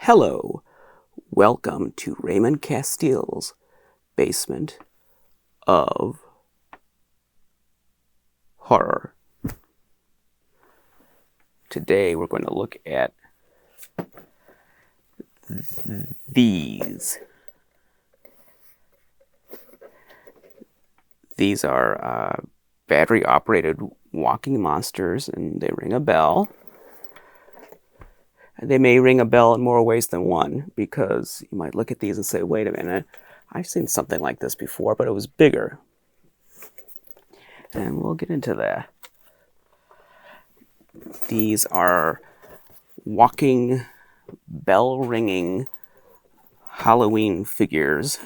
Hello, welcome to Raymond Castile's basement of horror. Today we're going to look at these. These are battery-operated walking monsters, and they ring a bell. They may ring a bell in more ways than one, because you might look at these and say, wait a minute, I've seen something like this before, but it was bigger. And we'll get into that. These are walking, bell-ringing Halloween figures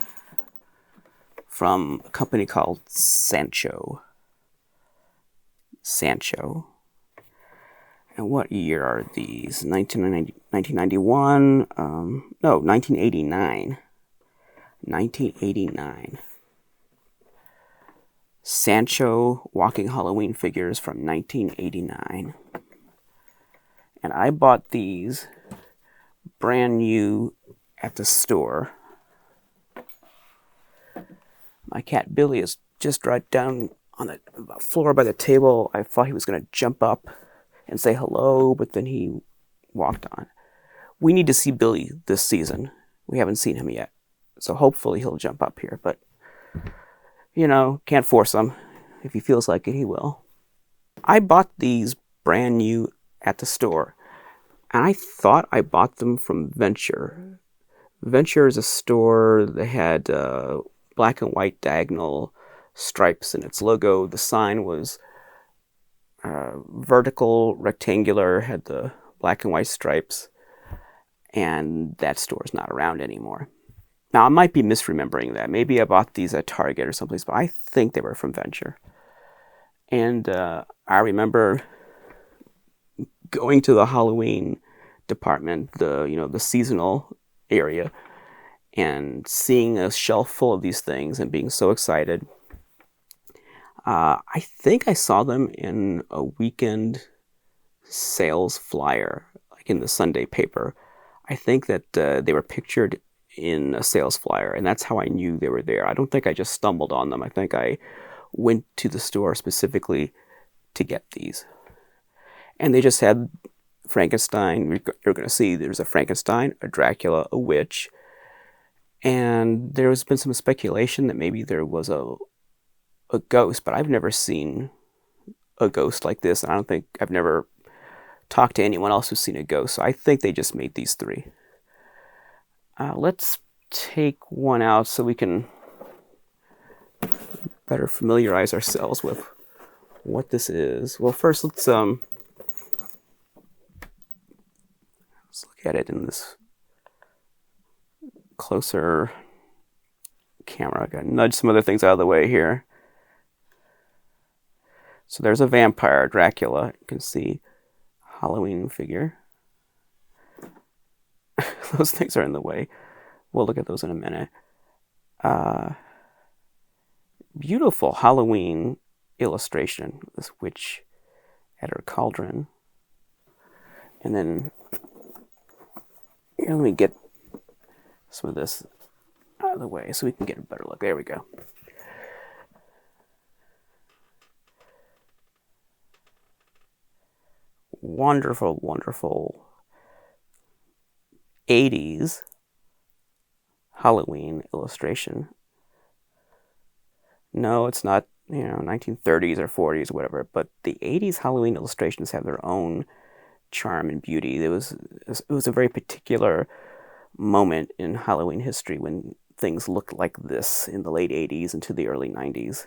from a company called Sancho. And what year are these? 1991? No, 1989. 1989. Sancho walking Halloween figures from 1989. And I bought these brand new at the store. My cat Billy is just right down on the floor by the table. I thought he was going to jump up and say hello, but then he walked on. We need to see Billy this season. We haven't seen him yet. So hopefully he'll jump up here, but can't force him. If he feels like it, he will. I bought these brand new at the store, and I thought I bought them from Venture. Venture is a store that had black and white diagonal stripes in its logo. The sign was vertical, rectangular, had the black and white stripes, and that store is not around anymore. Now, I might be misremembering that. Maybe I bought these at Target or someplace, but I think they were from Venture. And I remember going to the Halloween department, the seasonal area, and seeing a shelf full of these things and being so excited. I think I saw them in a weekend sales flyer, like in the Sunday paper. I think that they were pictured in a sales flyer, and that's how I knew they were there. I don't think I just stumbled on them. I think I went to the store specifically to get these. And they just had Frankenstein. You're going to see there's a Frankenstein, a Dracula, a witch, and there's been some speculation that maybe there was a ghost, but I've never seen a ghost like this, and I've never talked to anyone else who's seen a ghost, so I think they just made these three. Let's take one out so we can better familiarize ourselves with what this is. Well, first let's look at it in this closer camera. I gotta nudge some other things out of the way here. So there's a vampire, Dracula. You can see Halloween figure. Those things are in the way. We'll look at those in a minute. Beautiful Halloween illustration. This witch at her cauldron. And then, here, let me get some of this out of the way so we can get a better look. There we go. Wonderful, wonderful 80s Halloween illustration. No, it's not, 1930s or 40s or whatever, but the 80s Halloween illustrations have their own charm and beauty. It was a very particular moment in Halloween history when things looked like this in the late 80s into the early 90s.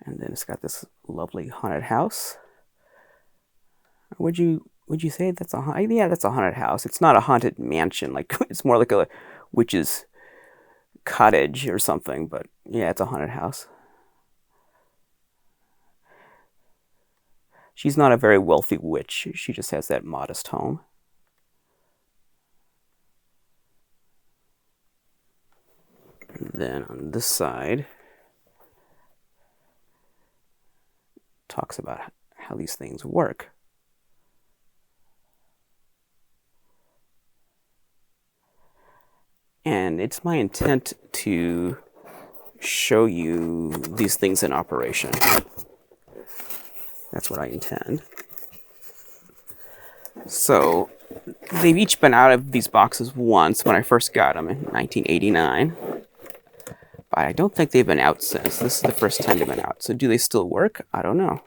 And then it's got this lovely haunted house. Would you say that's a haunted? Yeah, that's a haunted house. It's not a haunted mansion. Like, it's more like a witch's cottage or something. But yeah, it's a haunted house. She's not a very wealthy witch. She just has that modest home. And then on this side, talks about how these things work. And it's my intent to show you these things in operation. That's what I intend. So they've each been out of these boxes once when I first got them in 1989. But I don't think they've been out since. This is the first time they've been out. So do they still work? I don't know.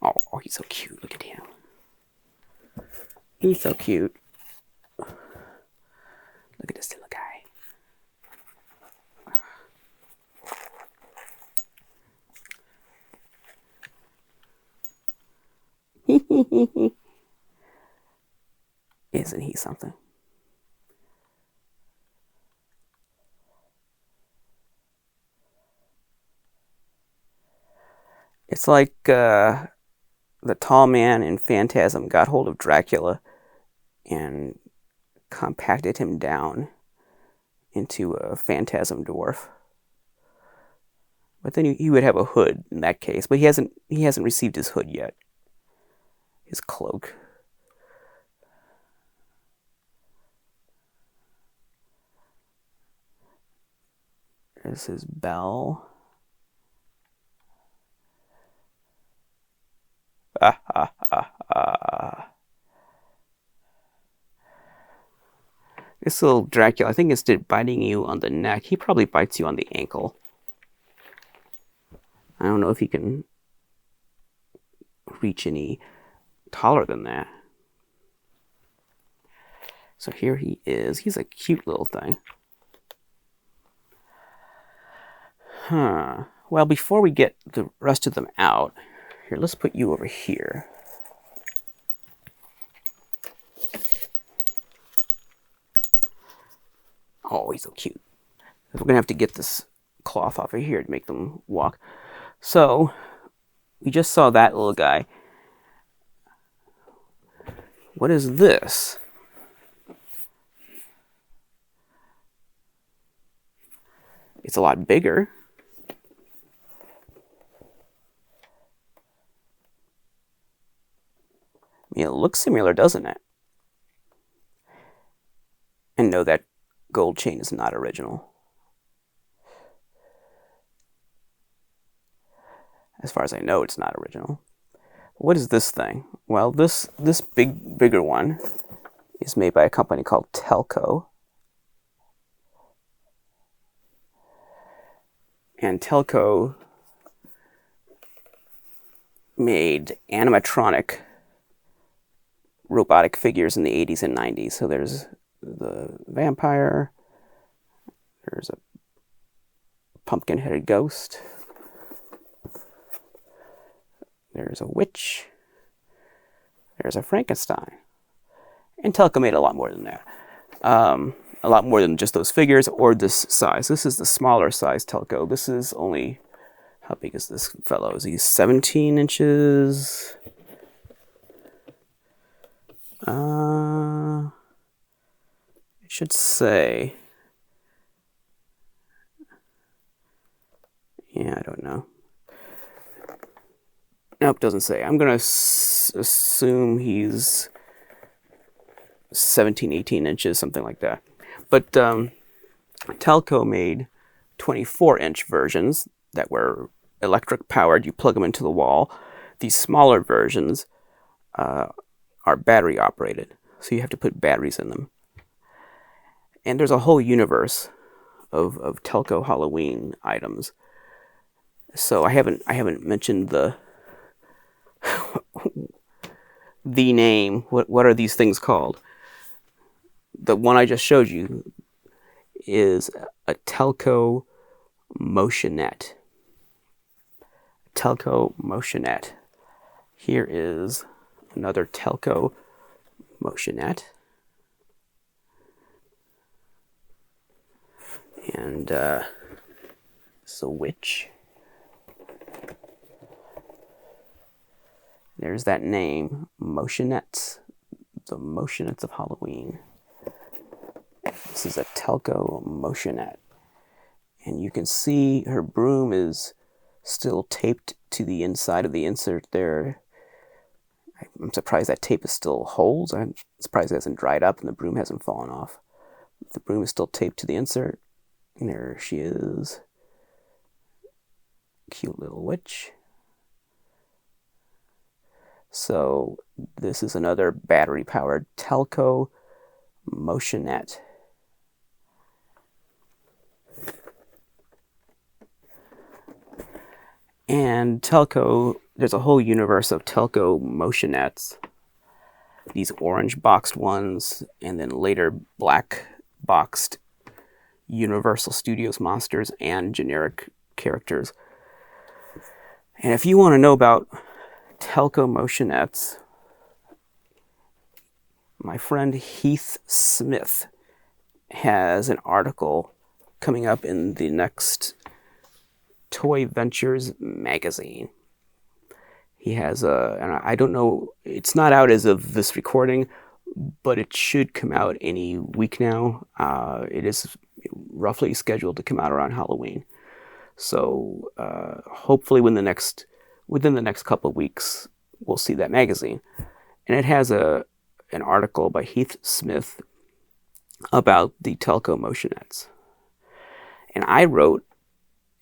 Oh, he's so cute. Look at him. He's so cute. Look at this little guy. Isn't he something? It's like the tall man in Phantasm got hold of Dracula and compacted him down into a phantasm dwarf. But then he would have a hood in that case. But he hasn't received his hood yet. His cloak. There's his bell. This little Dracula, I think instead of biting you on the neck, he probably bites you on the ankle. I don't know if he can reach any taller than that. So here he is. He's a cute little thing. Well, before we get the rest of them out, here, let's put you over here. Oh, he's so cute. We're going to have to get this cloth off of here to make them walk. So, we just saw that little guy. What is this? It's a lot bigger. I mean, it looks similar, doesn't it? And no, that gold chain is not original. As far as I know, it's not original. What is this thing? Well, this bigger one is made by a company called Telco. And Telco made animatronic robotic figures in the 80s and 90s. So there's the vampire, there's a pumpkin-headed ghost, there's a witch, there's a Frankenstein. And Telco made a lot more than that. A lot more than just those figures or this size. This is the smaller size Telco. This is only, how big is this fellow? Is he 17 inches? It should say. Yeah, I don't know. Nope, doesn't say. I'm going to assume he's 17, 18 inches, something like that. But Telco made 24-inch versions that were electric powered. You plug them into the wall. These smaller versions are battery operated, so you have to put batteries in them. And there's a whole universe of Telco Halloween items. So I haven't mentioned the name. What are these things called? The one I just showed you is a Telco Motion-ette. Telco Motion-ette. Here is another Telco Motion-ette. And it's a witch. There's that name, Motion-ettes. The Motion-ettes of Halloween. This is a Telco Motion-ette. And you can see her broom is still taped to the inside of the insert there. I'm surprised that tape is still holds. I'm surprised it hasn't dried up and the broom hasn't fallen off. The broom is still taped to the insert. And there she is. Cute little witch. So this is another battery-powered Telco Motion-ette. And Telco, there's a whole universe of Telco Motion-ettes. These orange boxed ones, and then later black boxed Universal Studios monsters and generic characters. And if you want to know about Telco Motion-ettes, my friend Heath Smith has an article coming up in the next Toy Ventures magazine. He has and I don't know, it's not out as of this recording, but it should come out any week now. It is roughly scheduled to come out around Halloween. So hopefully within the next couple of weeks, we'll see that magazine. And it has an article by Heath Smith about the Telco Motion-ettes. And I wrote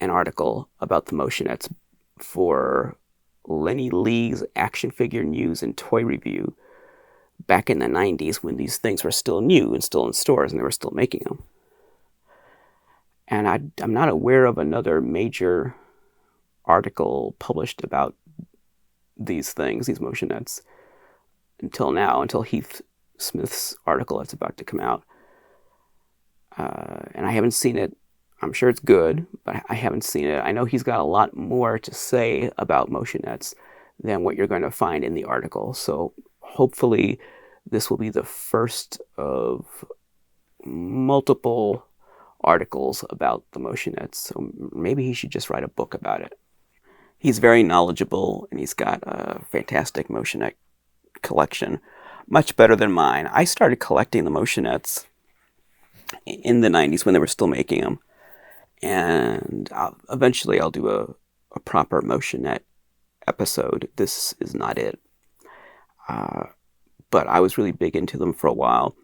an article about the Motion-ettes for Lenny Lee's Action Figure News and Toy Review back in the 90s when these things were still new and still in stores and they were still making them. And I'm not aware of another major article published about these things, these Motion-ettes, until now, until Heath Smith's article that's about to come out. And I haven't seen it. I'm sure it's good, but I haven't seen it. I know he's got a lot more to say about Motion-ettes than what you're going to find in the article. So hopefully this will be the first of multiple articles about the Motion-ettes. So maybe he should just write a book about it. He's very knowledgeable, and he's got a fantastic Motion-ette collection, much better than mine. I started collecting the Motion-ettes in the 90s when they were still making them. And eventually I'll do a proper Motion-ette episode. This is not it. But I was really big into them for a while.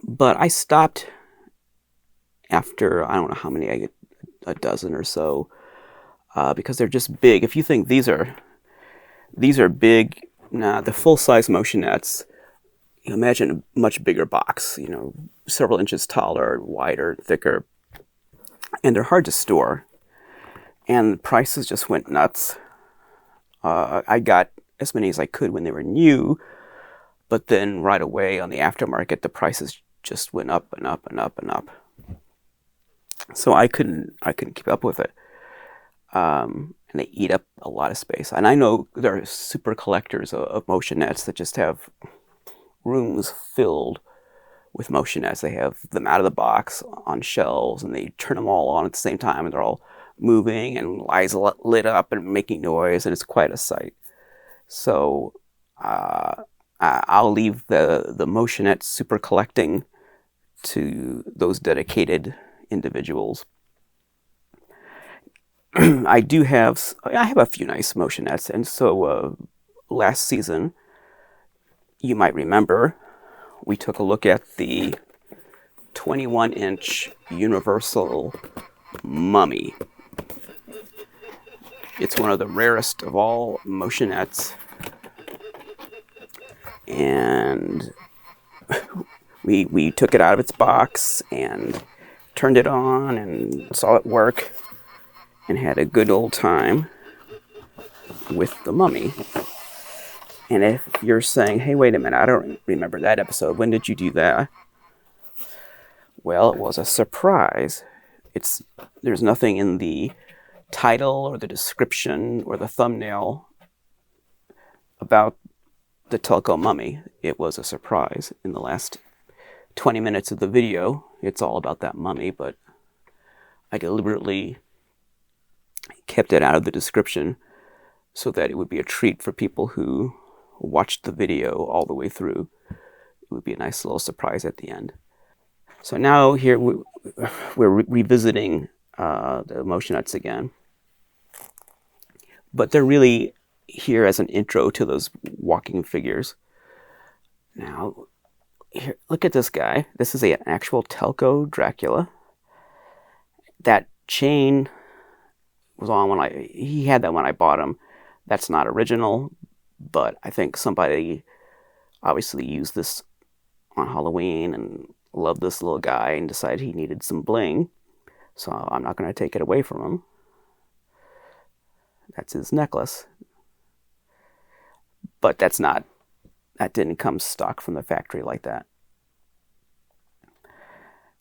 But I stopped after, I don't know how many, I get a dozen or so, because they're just big. If you think these are big, the full-size Motion-ettes, you imagine a much bigger box, several inches taller, wider, thicker. And they're hard to store. And prices just went nuts. I got as many as I could when they were new, but then right away on the aftermarket, the prices just went up and up and up and up. So I couldn't keep up with it. And they eat up a lot of space. And I know there are super collectors of Motion-ettes that just have rooms filled with Motion-ettes. They have them out of the box on shelves, and they turn them all on at the same time, and they're all moving and eyes lit up and making noise, and it's quite a sight. So I'll leave the Motion-ette super collecting to those dedicated individuals. I have a few nice Motion-ettes, and so last season, you might remember, we took a look at the 21-inch Universal Mummy. It's one of the rarest of all Motion-ettes. And we took it out of its box and turned it on and saw it work and had a good old time with the Mummy. And if you're saying, hey, wait a minute, I don't remember that episode. When did you do that? Well, it was a surprise. There's nothing in the title or the description or the thumbnail about the Telco Mummy. It was a surprise. In the last 20 minutes of the video, it's all about that mummy, but I deliberately kept it out of the description so that it would be a treat for people who watched the video all the way through. It would be a nice little surprise at the end. So now here we're revisiting the Motion-ettes again. but they're really here as an intro to those walking figures. Now, here, look at this guy. This is an actual Telco Dracula. That chain was on when he had that when I bought him. That's not original, but I think somebody obviously used this on Halloween and loved this little guy and decided he needed some bling. So I'm not going to take it away from him. That's his necklace. But that didn't come stock from the factory like that.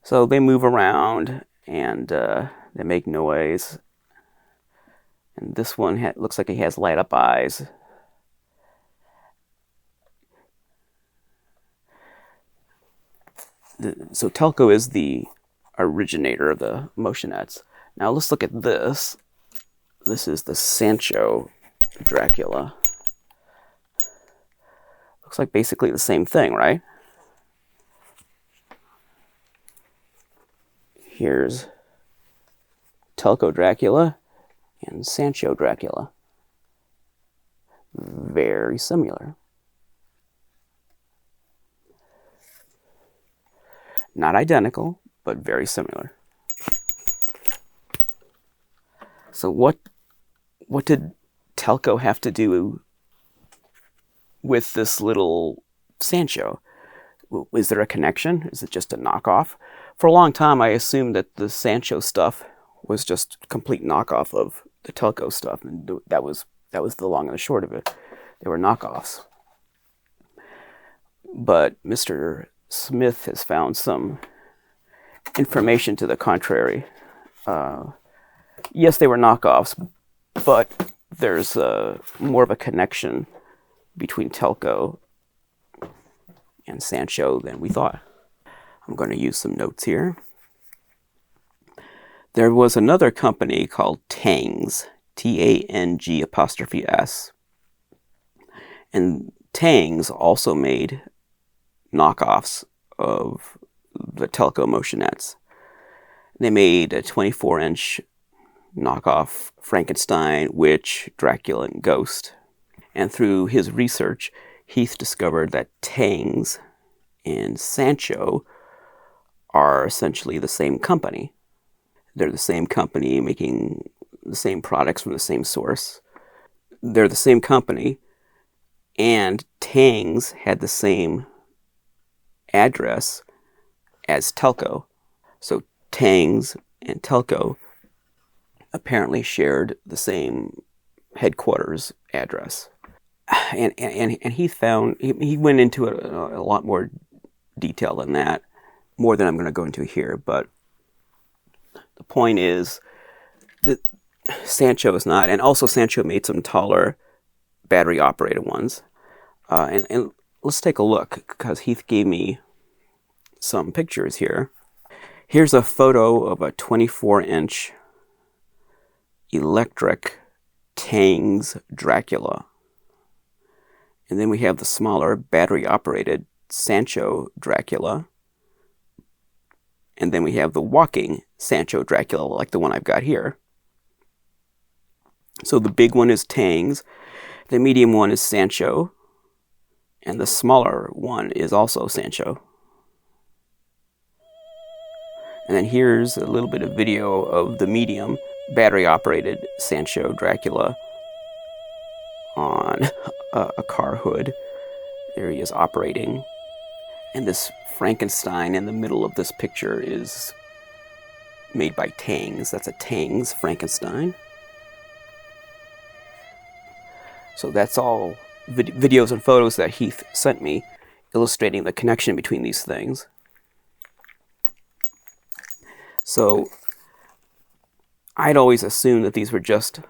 So they move around and they make noise. And this one looks like he has light up eyes. So Telco is the originator of the Motion-ettes. Now let's look at this. This is the Sancho Dracula. Looks like basically the same thing, right? Here's Telco Dracula and Sancho Dracula. Very similar. Not identical, but very similar. So what did Telco have to do with this little Sancho? Is there a connection? Is it just a knockoff? For a long time, I assumed that the Sancho stuff was just a complete knockoff of the Telco stuff, and that was the long and the short of it. They were knockoffs. But Mr. Smith has found some information to the contrary. Yes, they were knockoffs, but there's more of a connection between Telco and Sancho than we thought. I'm going to use some notes here. There was another company called Tang's, Tang''S, and Tang's also made knockoffs of the Telco Motion-ettes. They made a 24-inch knockoff Frankenstein, Witch, Dracula, and Ghost. And through his research, Heath discovered that Tang's and Sancho are essentially the same company. They're the same company making the same products from the same source. They're the same company, and Tang's had the same address as Telco. So Tang's and Telco apparently shared the same headquarters address. And he went into a lot more detail than that, more than I'm going to go into here, but the point is that Sancho is not, and also Sancho made some taller battery operated ones. And let's take a look, because Heath gave me some pictures here. Here's a photo of a 24-inch electric Tang's Dracula. And then we have the smaller battery-operated Sancho Dracula. And then we have the walking Sancho Dracula, like the one I've got here. So the big one is Tang's, the medium one is Sancho, and the smaller one is also Sancho. And then here's a little bit of video of the medium battery-operated Sancho Dracula on a car hood. There he is operating. And this Frankenstein in the middle of this picture is made by Tang's. That's a Tang's Frankenstein. So that's all videos and photos that Heath sent me, illustrating the connection between these things. So I'd always assumed that these were just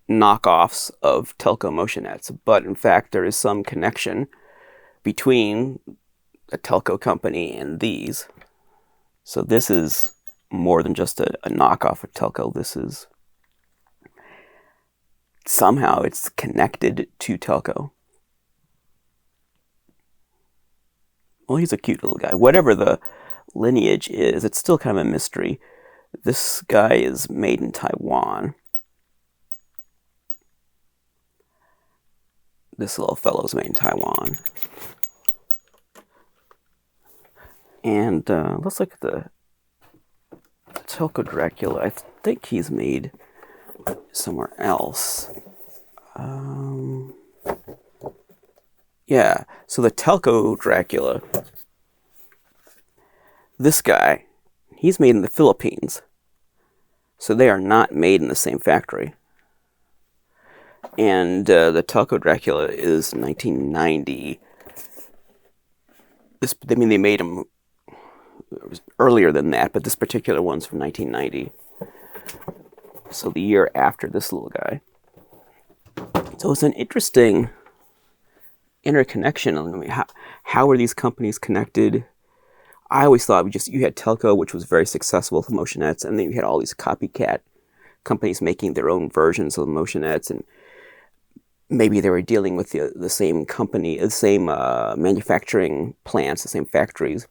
knockoffs of Telco Motion-ettes, but in fact there is some connection between the Telco company and these. So this is more than just a knockoff of Telco. This is somehow it's connected to Telco. Well, he's a cute little guy. Whatever the lineage is, it's still kind of a mystery. This guy is made in Taiwan. This little fellow's made in Taiwan. And let's look at the Telco Dracula. I think he's made somewhere else. Yeah, so the Telco Dracula, this guy, he's made in the Philippines. So they are not made in the same factory. And the Telco Dracula is 1990. They made him earlier than that, but this particular one's from 1990. So the year after this little guy. So it's an interesting interconnection. I mean, how are these companies connected? I always thought you had Telco, which was very successful with Motion-ettes, and then you had all these copycat companies making their own versions of the Motion-ettes, and maybe they were dealing with the same company, the same manufacturing plants, the same factories,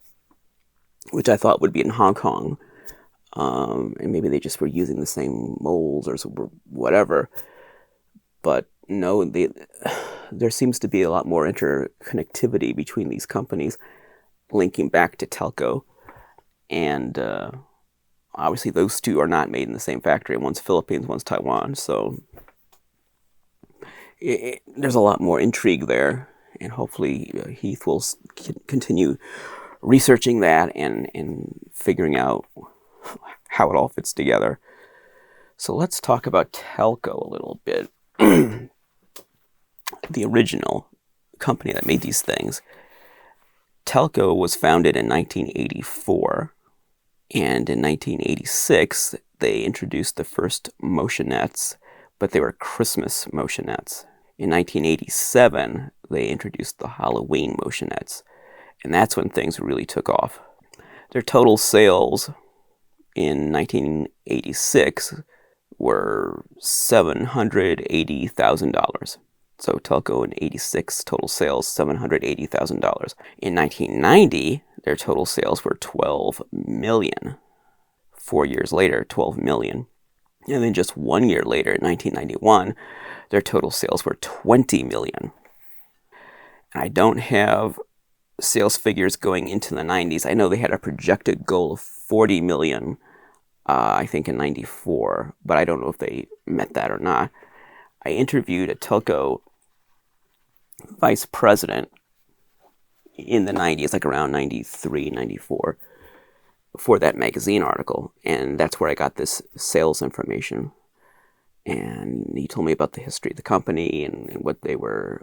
which I thought would be in Hong Kong, and maybe they just were using the same molds or whatever. But no, there seems to be a lot more interconnectivity between these companies, linking back to Telco, and obviously those two are not made in the same factory. One's Philippines, one's Taiwan, so there's a lot more intrigue there, and hopefully Heath will continue researching that and figuring out how it all fits together. So let's talk about Telco a little bit. The original company that made these things. Telco was founded in 1984, and in 1986 they introduced the first Motion-ettes, but they were Christmas Motion-ettes. In 1987 they introduced the Halloween Motion-ettes, and that's when things really took off. Their total sales in 1986 were $780,000. So Telco in 86, total sales $780,000. In 1990, their total sales were $12 million. 4 years later, $12 million. And then just 1 year later, in 1991, their total sales were $20 million. And I don't have sales figures going into the 90s. I know they had a projected goal of $40 million, I think in 94, but I don't know if they met that or not. I interviewed a Telco vice president in the 90s, like around 93, 94, for that magazine article, and that's where I got this sales information. And he told me about the history of the company and what their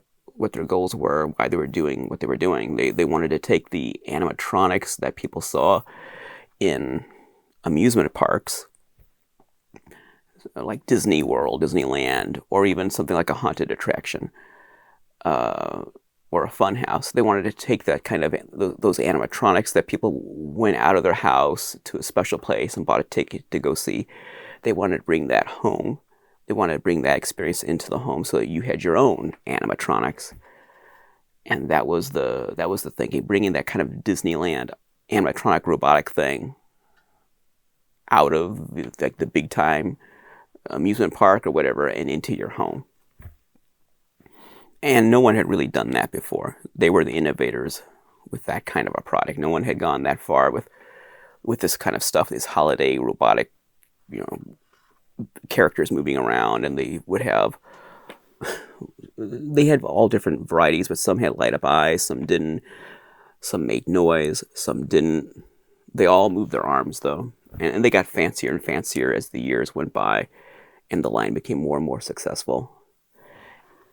goals were, why they were doing what they were doing. They wanted to take the animatronics that people saw in amusement parks, like Disney World, Disneyland, or even something like a haunted attraction, or a fun house. They wanted to take that kind of those animatronics that people went out of their house to a special place and bought a ticket to go see. They wanted to bring that home. They wanted to bring that experience into the home so that you had your own animatronics. And that was the thinking, bringing that kind of Disneyland animatronic robotic thing out of the big time amusement park or whatever and into your home. And no one had really done that before. They were the innovators with that kind of a product. No one had gone that far with this kind of stuff, this holiday robotic, characters moving around, and they had all different varieties, but some had light up eyes, some didn't, some made noise, some didn't. They all moved their arms though, and they got fancier and fancier as the years went by, and the line became more and more successful.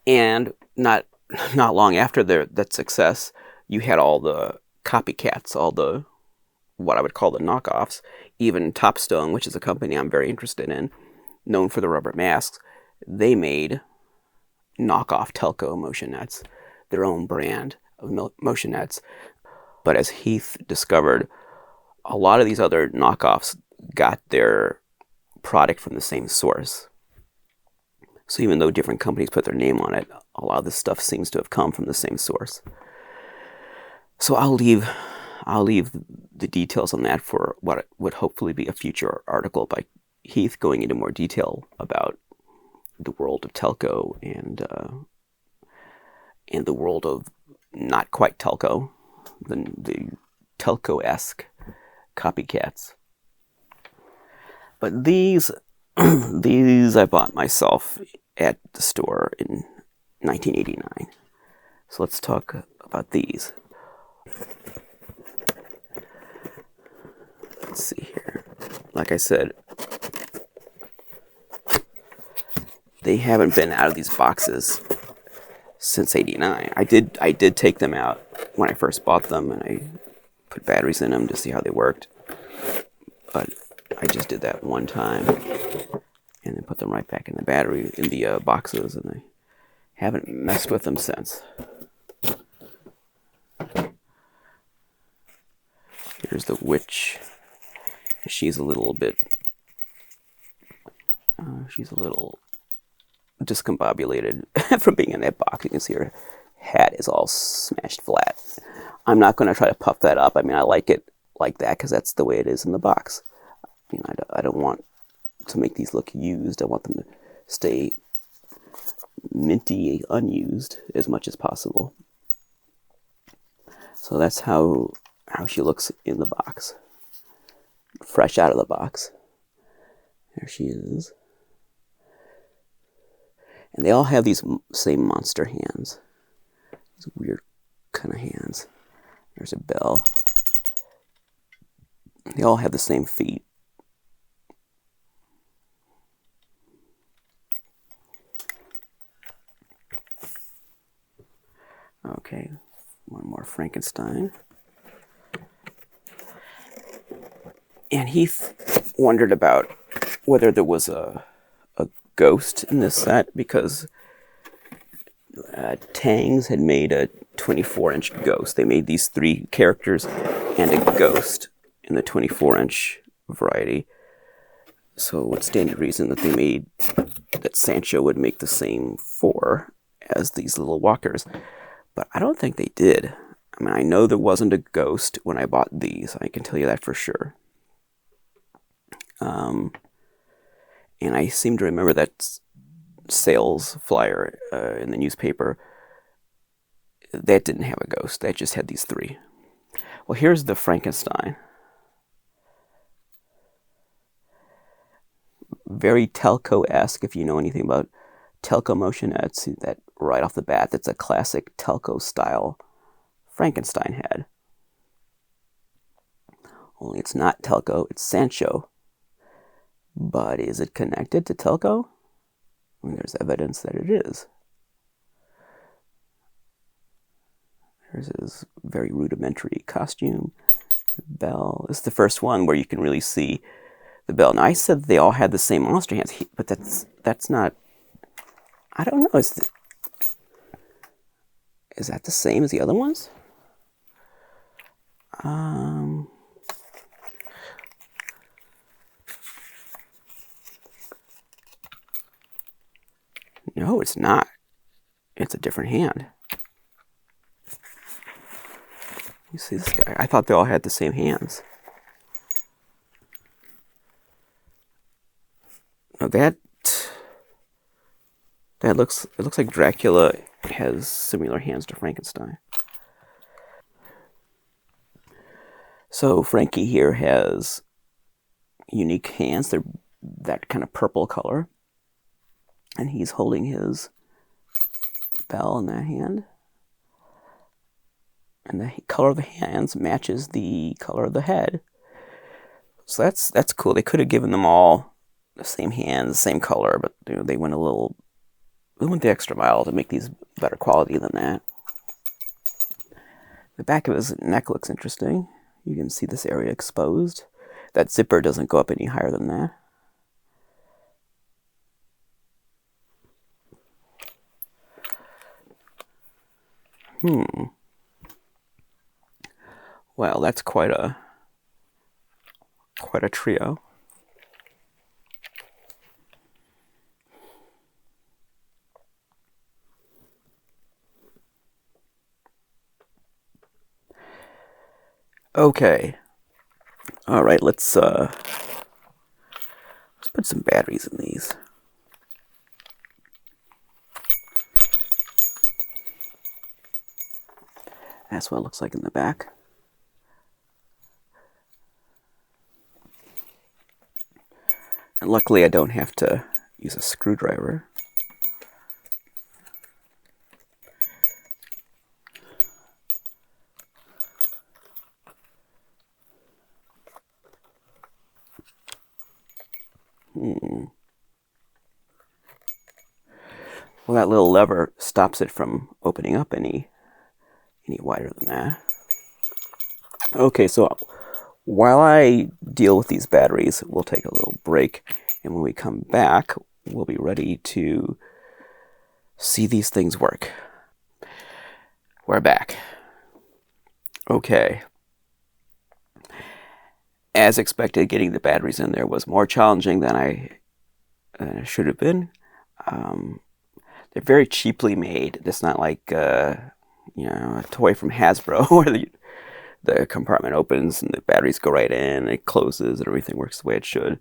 And not long after that success, you had all the copycats, all the what I would call the knockoffs. Even Topstone, which is a company I'm very interested in, known for the rubber masks, they made knockoff Telco Motion-ettes, their own brand of Motion-ettes. But as Heath discovered, a lot of these other knockoffs got their product from the same source. So even though different companies put their name on it, a lot of this stuff seems to have come from the same source. So I'll leave the details on that for what would hopefully be a future article by Heath going into more detail about the world of Telco in the world of not quite Telco, the Telco-esque copycats. But these these I bought myself at the store in 1989. So let's talk about these. Let's see here. Like I said, they haven't been out of these boxes since '89. I did take them out when I first bought them, and I put batteries in them to see how they worked. But I just did that one time, and then put them right back in the boxes, and I haven't messed with them since. Here's the witch. She's a little discombobulated from being in that box. You can see her hat is all smashed flat. I'm not going to try to puff that up. I mean, I like it like that because that's the way it is in the box. I mean, I don't want to make these look used. I want them to stay minty, unused as much as possible. So that's how she looks in the box. Fresh out of the box. There she is. And they all have these same monster hands. These weird kind of hands. There's a bell. They all have the same feet. Okay, one more Frankenstein. And Heath wondered about whether there was a ghost in this set because Tang's had made a 24-inch ghost. They made these 3 characters and a ghost in the 24-inch variety. So it stands to reason that Sancho would make the same 4 as these little walkers. But I don't think they did. I mean, I know there wasn't a ghost when I bought these. I can tell you that for sure. And I seem to remember that sales flyer in the newspaper, that didn't have a ghost. That just had these 3. Well, here's the Frankenstein. Very Telco-esque, if you know anything about Telco Motion-ettes, that right off the bat, that's a classic Telco-style Frankenstein head. Only it's not Telco, it's Sancho. But is it connected to Telco? I mean, there's evidence that it is. There's his very rudimentary costume. The bell. This is the first one where you can really see the bell. Now, I said they all had the same monster hands, but that's not... I don't know. Is that the same as the other ones? No, it's not. It's a different hand. You see this guy? I thought they all had the same hands. No, it looks like Dracula has similar hands to Frankenstein. So Frankie here has unique hands. They're that kind of purple color. And he's holding his bell in that hand. And the color of the hands matches the color of the head. So that's cool. They could have given them all the same hands, the same color, but they went the extra mile to make these better quality than that. The back of his neck looks interesting. You can see this area exposed. That zipper doesn't go up any higher than that. Well, that's quite a trio. Okay. All right, let's put some batteries in these. That's what it looks like in the back. And luckily I don't have to use a screwdriver. Well, that little lever stops it from opening up any wider than that. Okay, so while I deal with these batteries, we'll take a little break, and when we come back, we'll be ready to see these things work. We're back. Okay. As expected, getting the batteries in there was more challenging than it should have been. They're very cheaply made. It's not like a toy from Hasbro where the compartment opens and the batteries go right in, and it closes, and everything works the way it should.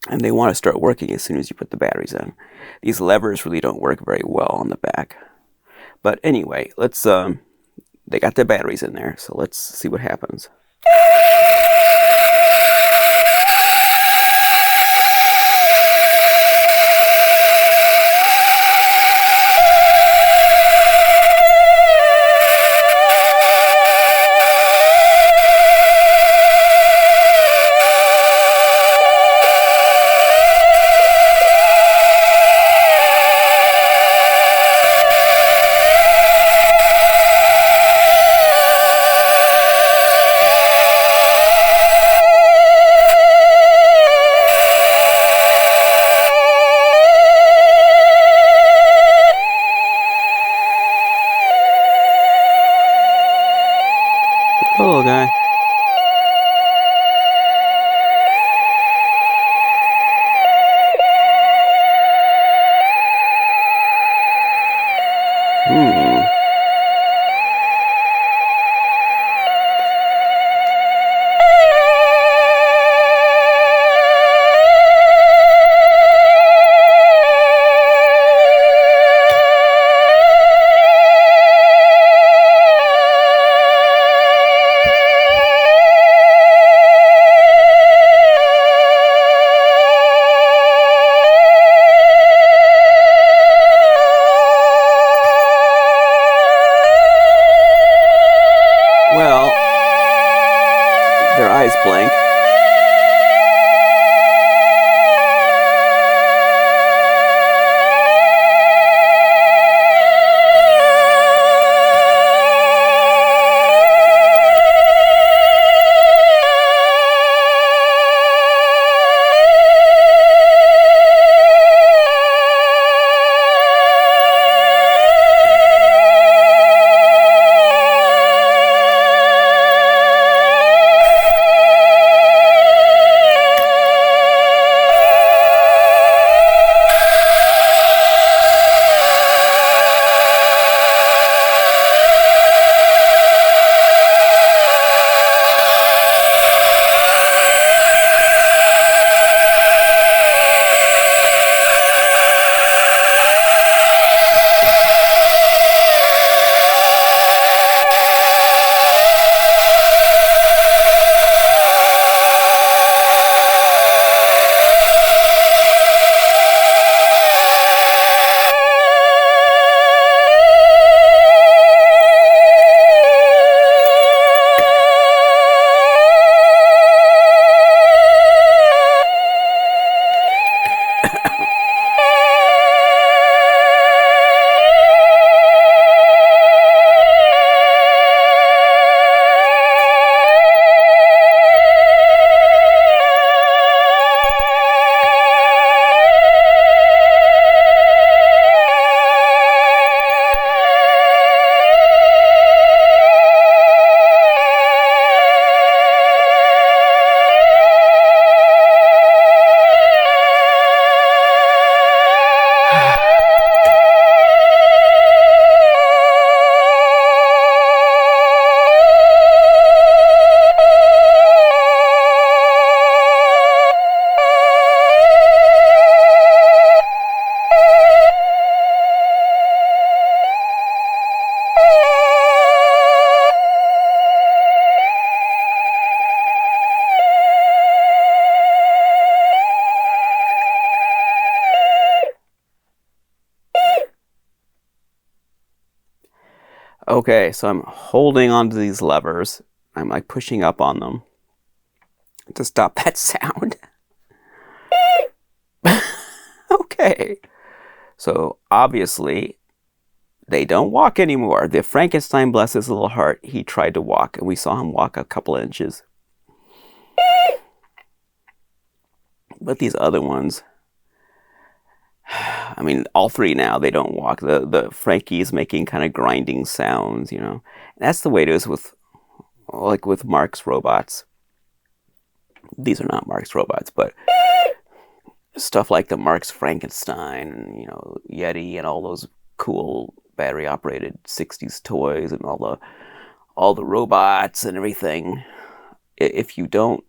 And they want to start working as soon as you put the batteries in. These levers really don't work very well on the back. But anyway, they got the batteries in there, so let's see what happens. Hello, guy. Well, their eyes blink. Okay, so I'm holding onto these levers. I'm like pushing up on them to stop that sound. Okay. So obviously they don't walk anymore. The Frankenstein, bless his little heart, he tried to walk, and we saw him walk a couple of inches. But these other ones, I mean, all three now, they don't walk. The Frankie is making kind of grinding sounds, you know. And that's the way it is with, like, with Mark's robots. These are not Mark's robots, but stuff like the Mark's Frankenstein, you know, Yeti, and all those cool battery-operated '60s toys, and all the robots and everything. If you don't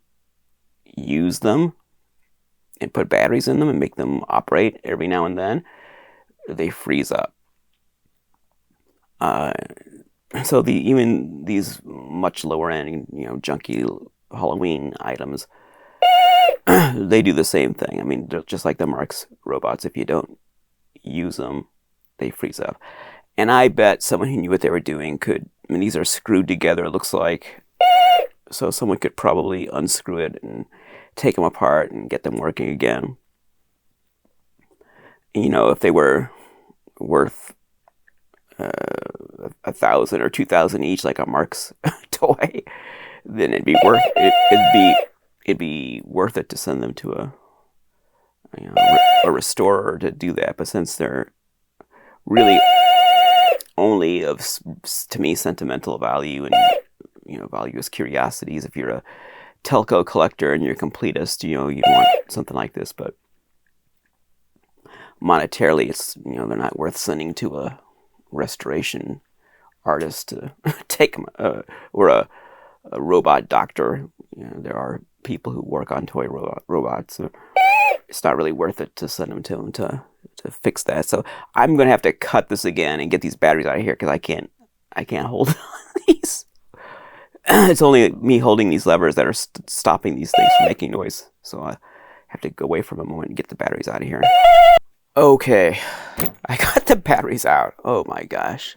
use them and put batteries in them and make them operate every now and then, they freeze up. So even these much lower end, you know, junky Halloween items, they do the same thing. I mean, they're just like the Mark's robots. If you don't use them, they freeze up. And I bet someone who knew what they were doing could. I mean, these are screwed together. It looks like, so someone could probably unscrew it and take them apart and get them working again. You know, if they were worth 1,000 or 2,000 each, like a Mark's toy, then it'd be worth it to send them to a restorer to do that. But since they're really only of, to me, sentimental value and, you know, value as curiosities, if you're a Telco collector and you're a completist, you know, you want something like this, but monetarily, it's, you know, they're not worth sending to a restoration artist to take them, or a robot doctor. You know, there are people who work on toy robots. So it's not really worth it to send them to fix that. So I'm gonna have to cut this again and get these batteries out of here because I can't hold these. It's only me holding these levers that are stopping these things from making noise. So I have to go away for a moment and get the batteries out of here. Okay, I got the batteries out. Oh my gosh.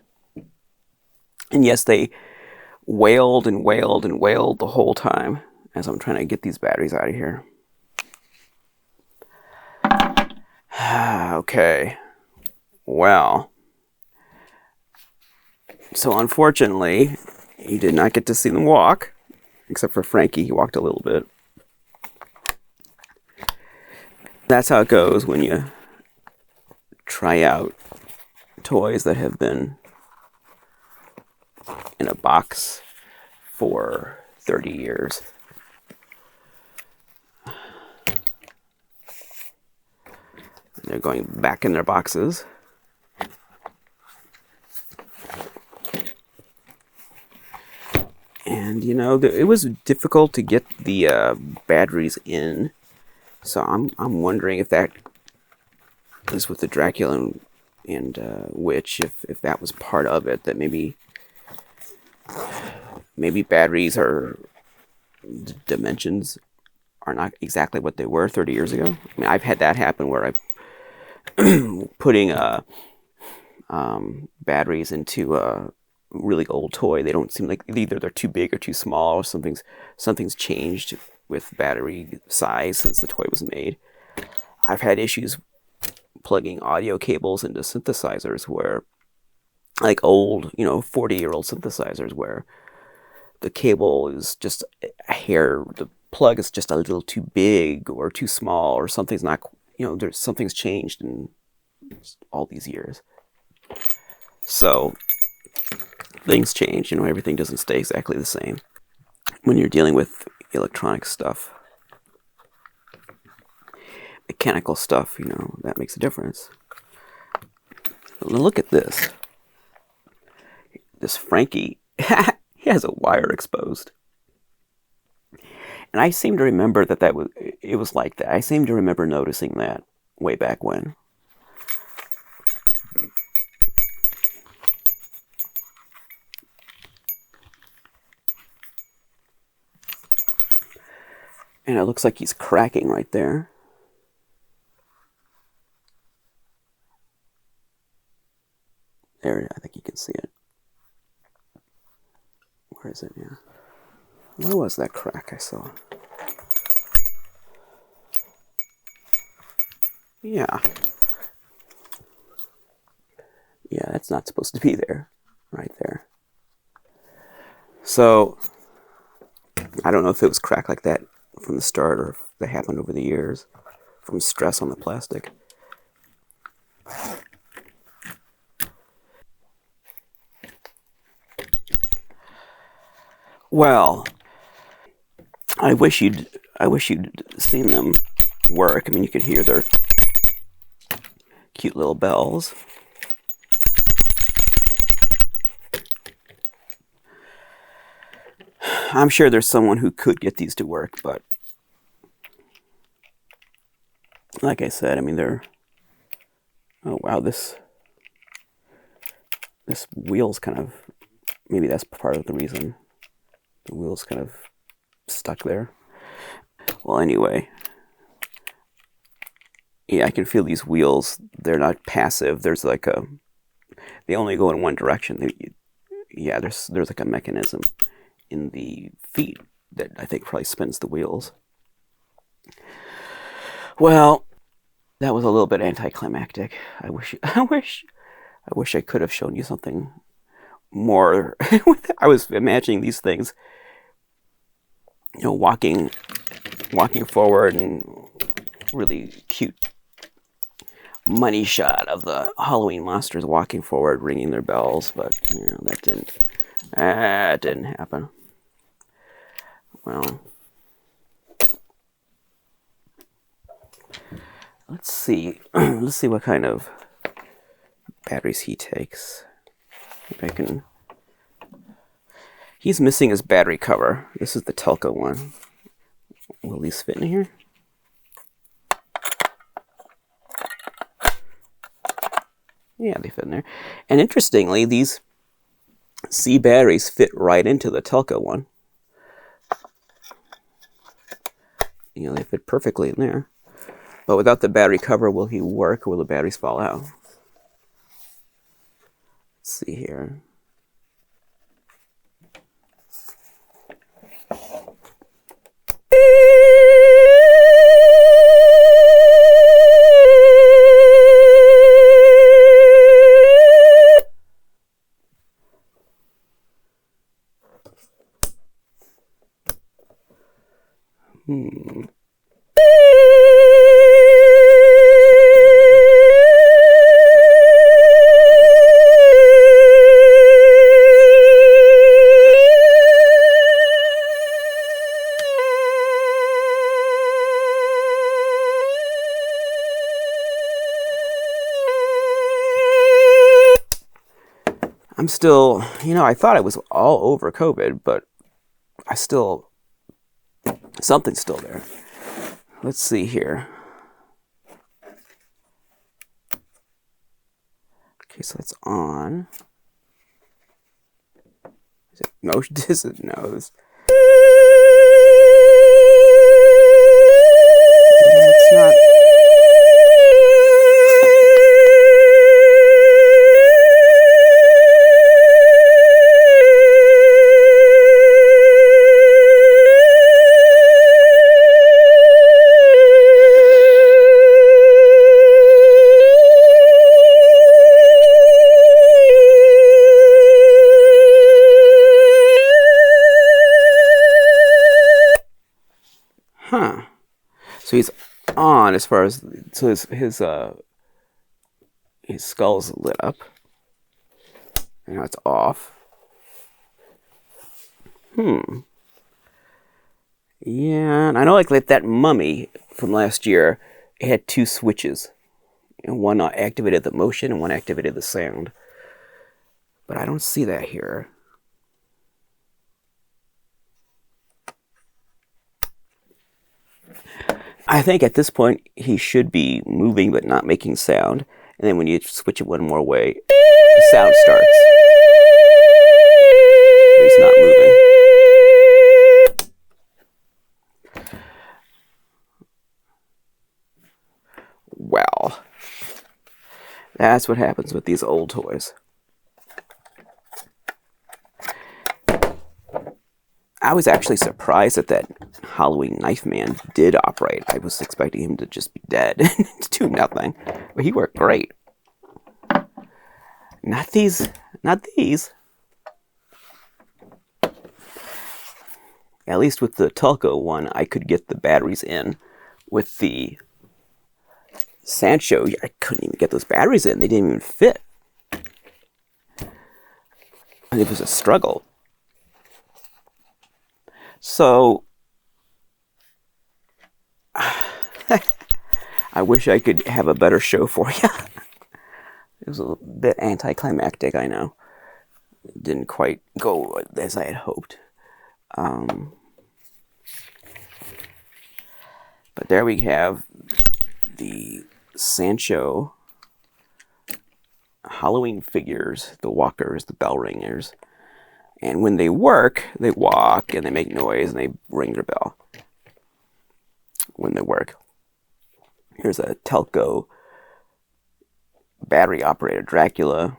And yes, they wailed and wailed and wailed the whole time as I'm trying to get these batteries out of here. Okay. Well. So unfortunately, you did not get to see them walk, except for Frankie. He walked a little bit. That's how it goes when you try out toys that have been in a box for 30 years. They're going back in their boxes. And, you know, it was difficult to get the batteries in. So I'm wondering if that is with the Dracula and Witch, if that was part of it, that maybe batteries are, dimensions are not exactly what they were 30 years ago. I mean, I've had that happen where I'm putting batteries into a really old toy. They don't seem like, either they're too big or too small, or something's changed with battery size since the toy was made. I've had issues plugging audio cables into synthesizers where, like old, 40-year-old synthesizers, where the cable is just a hair, the plug is just a little too big or too small, or something's not, something's changed in all these years. So things change, everything doesn't stay exactly the same when you're dealing with electronic stuff. Mechanical stuff, that makes a difference. Look at this. This Frankie, he has a wire exposed. And I seem to remember it was like that. I seem to remember noticing that way back when. And it looks like he's cracking right there. There, I think you can see it. Where is it now? Where was that crack I saw? Yeah. Yeah, that's not supposed to be there. Right there. So, I don't know if it was cracked like that from the start or if that happened over the years from stress on the plastic. Well, I wish you'd seen them work. I mean, you could hear their cute little bells. I'm sure there's someone who could get these to work, but like I said, I mean, they're... Oh, wow, this wheel's kind of... Maybe that's part of the reason. The wheel's kind of stuck there. Well, anyway. Yeah, I can feel these wheels. They're not passive. There's like a... They only go in one direction. Yeah, there's like a mechanism in the feet that I think probably spins the wheels. Well, that was a little bit anticlimactic. I wish I could have shown you something more. I was imagining these things, you know, walking forward, and really cute money shot of the Halloween monsters walking forward, ringing their bells, but you know, that didn't happen. Well, let's see what kind of batteries he takes. If I can. He's missing his battery cover. This is the Telco one. Will these fit in here? Yeah, they fit in there. And interestingly, these C batteries fit right into the Telco one. You know, they fit perfectly in there. But without the battery cover, will he work or will the batteries fall out? Let's see here. I'm still, you know, I thought it was all over COVID, but something's still there. Let's see here. Okay, so it's on. Is it motion? Is it nose? Yeah, it's not. Huh. So he's on as far as, so his skull's lit up. And now it's off. Yeah, and I know like that mummy from last year, it had two switches. And one activated the motion and one activated the sound. But I don't see that here. I think at this point he should be moving but not making sound. And then when you switch it one more way, the sound starts. But he's not moving. Well, that's what happens with these old toys. I was actually surprised that Halloween knife man did operate. I was expecting him to just be dead and do nothing. But he worked great. Not these. Not these. At least with the Telco one, I could get the batteries in. With the Sancho, I couldn't even get those batteries in. They didn't even fit. And it was a struggle. So, I wish I could have a better show for you. It was a bit anticlimactic, I know. It didn't quite go as I had hoped. But there we have the Sancho Halloween figures, the walkers, the bell ringers. And when they work, they walk and they make noise and they ring their bell when they work. Here's a Telco battery operated Dracula.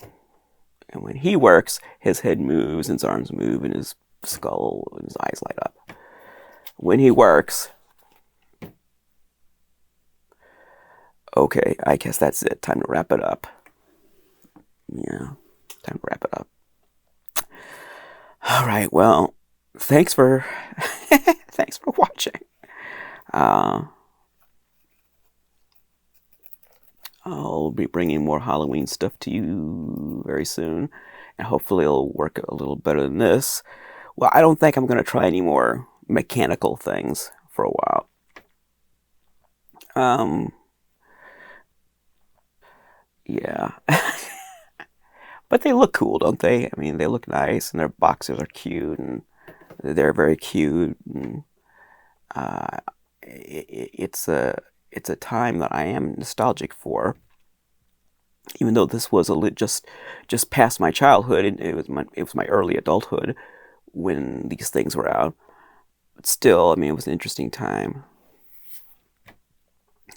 And when he works, his head moves and his arms move and his skull and his eyes light up. When he works... Okay, I guess that's it. Time to wrap it up. Yeah, time to wrap it up. All right, well, thanks for thanks for watching. I'll be bringing more Halloween stuff to you very soon, and hopefully it'll work a little better than this. Well, I don't think I'm going to try any more mechanical things for a while. Yeah. But they look cool, don't they? I mean, they look nice, and their boxers are cute, and they're very cute. And, it's a time that I am nostalgic for. Even though this was just past my childhood, and it was my early adulthood when these things were out. But still, I mean, it was an interesting time.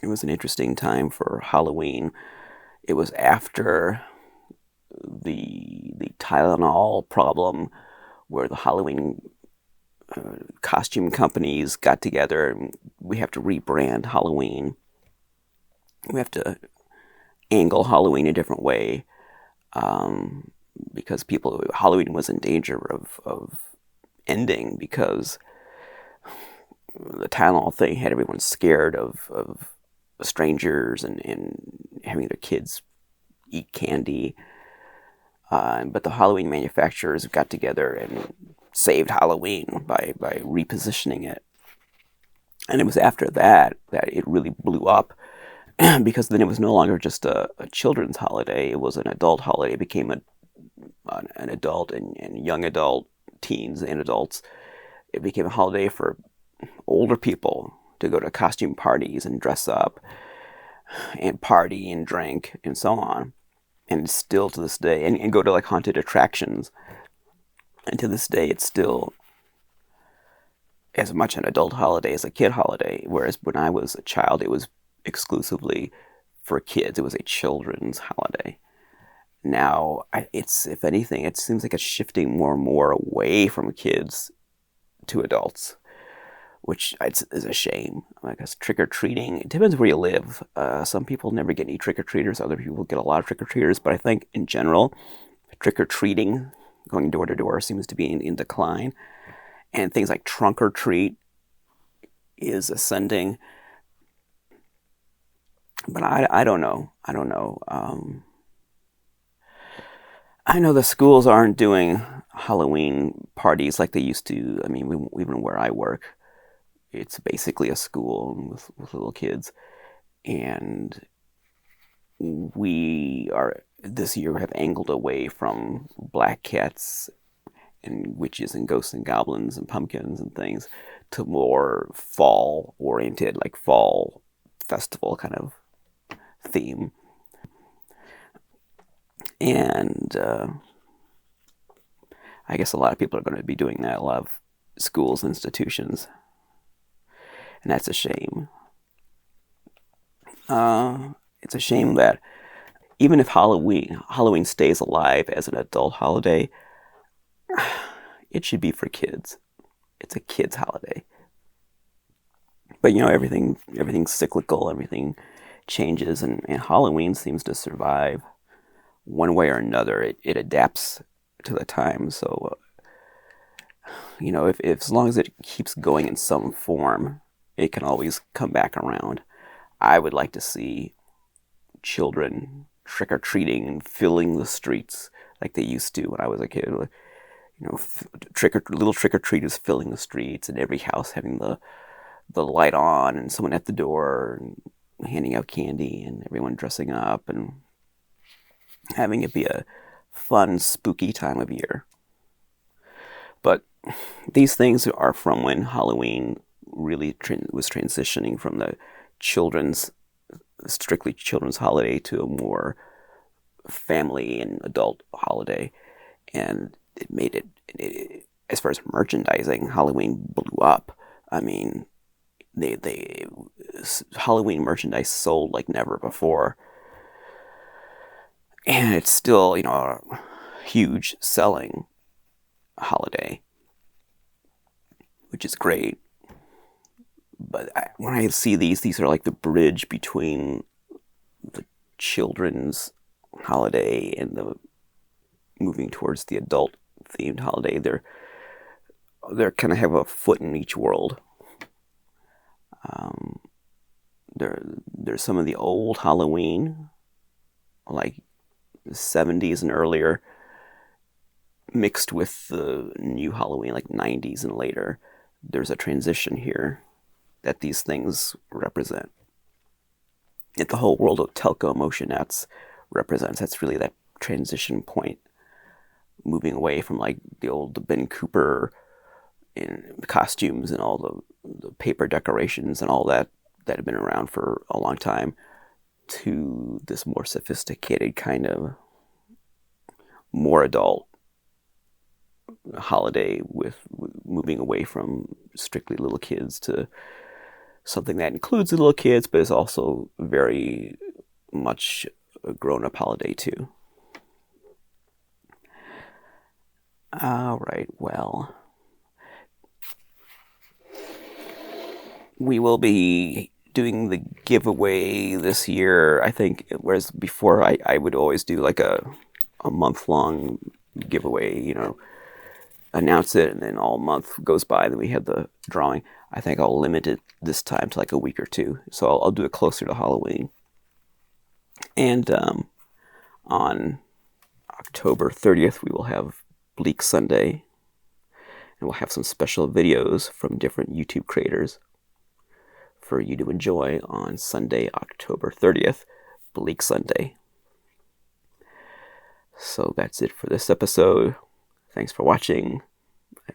It was an interesting time for Halloween. It was after the Tylenol problem, where the Halloween costume companies got together, and we have to rebrand Halloween. We have to angle Halloween a different way, because Halloween was in danger of ending, because the Tylenol thing had everyone scared of strangers and having their kids eat candy. But the Halloween manufacturers got together and saved Halloween by repositioning it. And it was after that it really blew up, because then it was no longer just a children's holiday. It was an adult holiday. It became an adult and young adult, teens and adults. It became a holiday for older people to go to costume parties and dress up and party and drink and so on. And still to this day, and go to like haunted attractions. And to this day, it's still as much an adult holiday as a kid holiday. Whereas when I was a child, it was exclusively for kids. It was a children's holiday. Now, if anything, it seems like it's shifting more and more away from kids to adults, which is a shame. Because trick-or-treating, it depends where you live. Some people never get any trick-or-treaters. Other people get a lot of trick-or-treaters. But I think, in general, trick-or-treating, going door to door, seems to be in decline. And things like trunk-or-treat is ascending. But I don't know. I don't know. I know the schools aren't doing Halloween parties like they used to. I mean, even where I work, it's basically a school with little kids. And we are, this year, have angled away from black cats and witches and ghosts and goblins and pumpkins and things to more fall-oriented, like fall festival kind of theme. And I guess a lot of people are going to be doing that. A lot of schools and institutions. And that's a shame. It's a shame that even if Halloween stays alive as an adult holiday, it should be for kids. it's a kid's holiday. But everything's cyclical, everything changes, and Halloween seems to survive one way or another. It adapts to the time. So if as long as it keeps going in some form, it can always come back around. I would like to see children trick or treating and filling the streets like they used to when I was a kid. Little trick or treaters filling the streets, and every house having the light on, and someone at the door and handing out candy, and everyone dressing up, and having it be a fun, spooky time of year. But these things are from when Halloween really was transitioning from the strictly children's holiday to a more family and adult holiday. And it made it, as far as merchandising, Halloween blew up. I mean, they Halloween merchandise sold like never before. And it's still, a huge selling holiday, which is great. But when I see these are like the bridge between the children's holiday and the moving towards the adult themed holiday. They're kind of have a foot in each world. There's some of the old Halloween, like the 70s and earlier, mixed with the new Halloween, like 90s and later. There's a transition here that these things represent. That the whole world of Telco Motion-ettes represents. That's really that transition point, moving away from like the old Ben Cooper in costumes and all the paper decorations and all that had been around for a long time, to this more sophisticated kind of more adult holiday, with moving away from strictly little kids to something that includes the little kids but is also very much a grown-up holiday too. All right, well, we will be doing the giveaway this year, I think, whereas before I would always do like a month-long giveaway, announce it, and then all month goes by, and then we have the drawing. I think I'll limit it this time to like a week or two, so I'll do it closer to Halloween. And on October 30th, we will have Bleak Sunday, and we'll have some special videos from different YouTube creators for you to enjoy on Sunday, October 30th, Bleak Sunday. So that's it for this episode. Thanks for watching.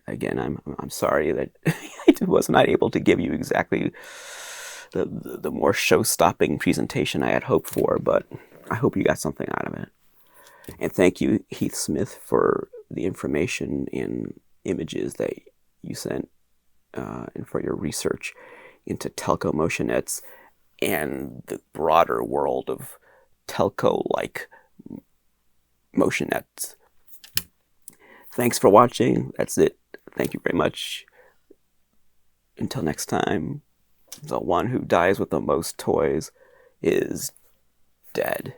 Again, I'm sorry that I was not able to give you exactly the more show-stopping presentation I had hoped for, but I hope you got something out of it. And thank you, Heath Smith, for the information and images that you sent, and for your research into Telco Motion-ettes and the broader world of Telco-like Motion-ettes. Thanks for watching. That's it. Thank you very much. Until next time, the one who dies with the most toys is dead.